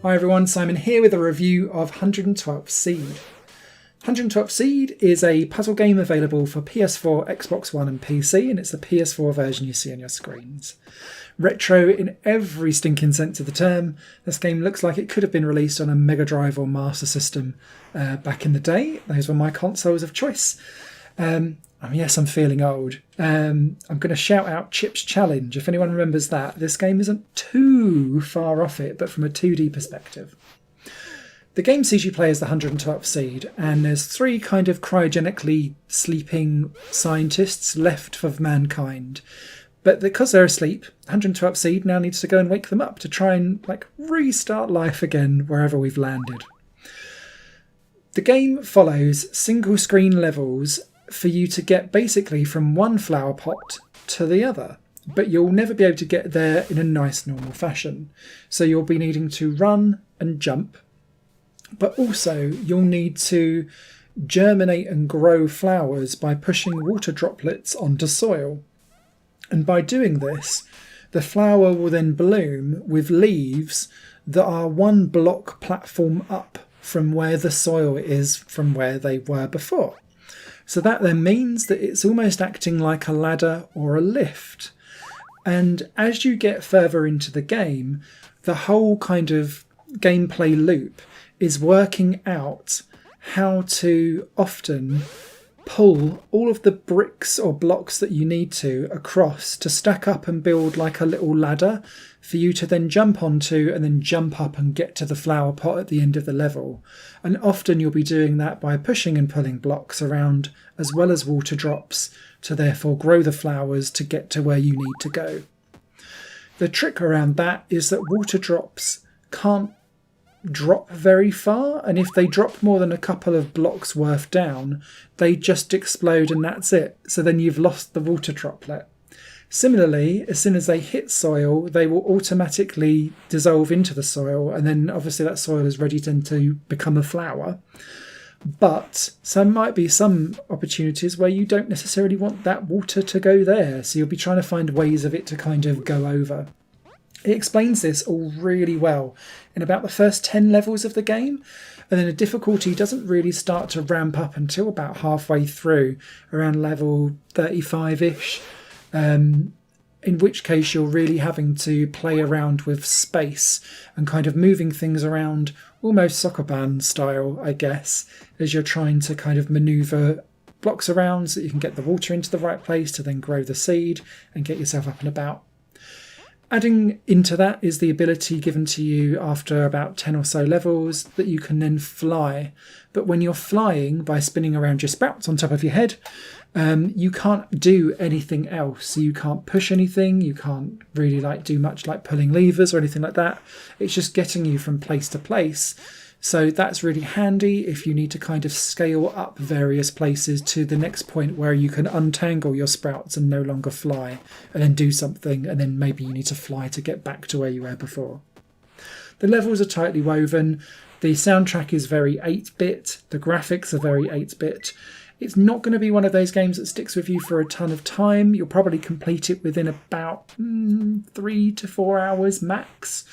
Hi everyone, Simon here with a review of 112th Seed. 112th Seed is a puzzle game available for Ps4, Xbox One and PC, and it's the PS4 version you see on your screens. Retro in every stinking sense of the term, this game looks like it could have been released on a Mega Drive or Master System back in the day. Those were my consoles of choice. Yes, I'm feeling old. I'm going to shout out Chip's Challenge. If anyone remembers that, this game isn't too far off it, but from a 2D perspective. The game sees you play as the 112th Seed, and there's three kind of cryogenically sleeping scientists left of mankind. But because they're asleep, 112th Seed now needs to go and wake them up to try and restart life again wherever we've landed. The game follows single screen levels for you to get basically from one flower pot to the other, but you'll never be able to get there in a nice normal fashion. So you'll be needing to run and jump, but also you'll need to germinate and grow flowers by pushing water droplets onto soil. And by doing this, the flower will then bloom with leaves that are one block platform up from where the soil is from where they were before. So that then means that it's almost acting like a ladder or a lift. And as you get further into the game, the whole kind of gameplay loop is working out how to often pull all of the bricks or blocks that you need to across to stack up and build like a little ladder for you to then jump onto and then jump up and get to the flower pot at the end of the level. And often you'll be doing that by pushing and pulling blocks around as well as water drops to therefore grow the flowers to get to where you need to go. The trick around that is that water drops can't drop very far, and if they drop more than a couple of blocks worth down, they just explode and that's it. So then you've lost the water droplet. Similarly, as soon as they hit soil, they will automatically dissolve into the soil, and then obviously that soil is ready then to become a flower. But there might be some opportunities where you don't necessarily want that water to go there, so you'll be trying to find ways of it to kind of go over. It explains this all really well in about the first 10 levels of the game, and then the difficulty doesn't really start to ramp up until about halfway through, around level 35-ish, in which case you're really having to play around with space and kind of moving things around almost soccer band style, I guess, as you're trying to kind of maneuver blocks around so that you can get the water into the right place to then grow the seed and get yourself up and about. Adding into that is the ability given to you after about 10 or so levels that you can then fly. But when you're flying by spinning around your sprouts on top of your head, you can't do anything else. So you can't push anything, you can't really do much like pulling levers or anything like that. It's just getting you from place to place. So that's really handy if you need to kind of scale up various places to the next point where you can untangle your sprouts and no longer fly and then do something, and then maybe you need to fly to get back to where you were before. The levels are tightly woven. The soundtrack is very 8-bit. The graphics are very 8-bit. It's not going to be one of those games that sticks with you for a ton of time. You'll probably complete it within about 3 to 4 hours max.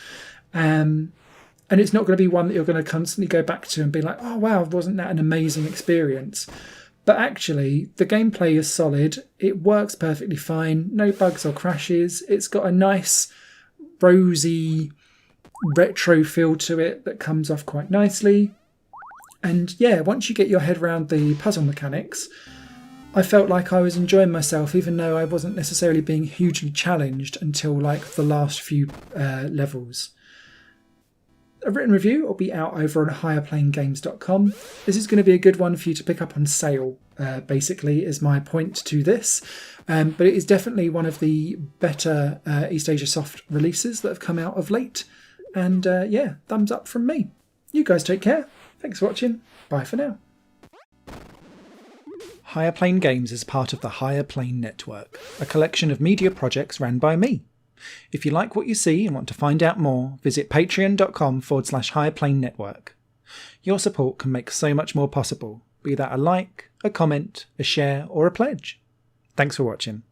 And it's not going to be one that you're going to constantly go back to and be like, oh wow, wasn't that an amazing experience? But actually, the gameplay is solid. It works perfectly fine. No bugs or crashes. It's got a nice rosy retro feel to it that comes off quite nicely. And yeah, once you get your head around the puzzle mechanics, I felt like I was enjoying myself, even though I wasn't necessarily being hugely challenged until the last few levels. A written review will be out over on higherplayinggames.com. This is going to be a good one for you to pick up on sale, basically, is my point to this. But it is definitely one of the better East Asia Soft releases that have come out of late. And yeah, thumbs up from me. You guys take care. Thanks for watching. Bye for now. Higher Plane Games is part of the Higher Plane Network, a collection of media projects ran by me. If you like what you see and want to find out more, visit patreon.com/Higher Plane Network. Your support can make so much more possible, be that a like, a comment, a share or a pledge. Thanks for watching.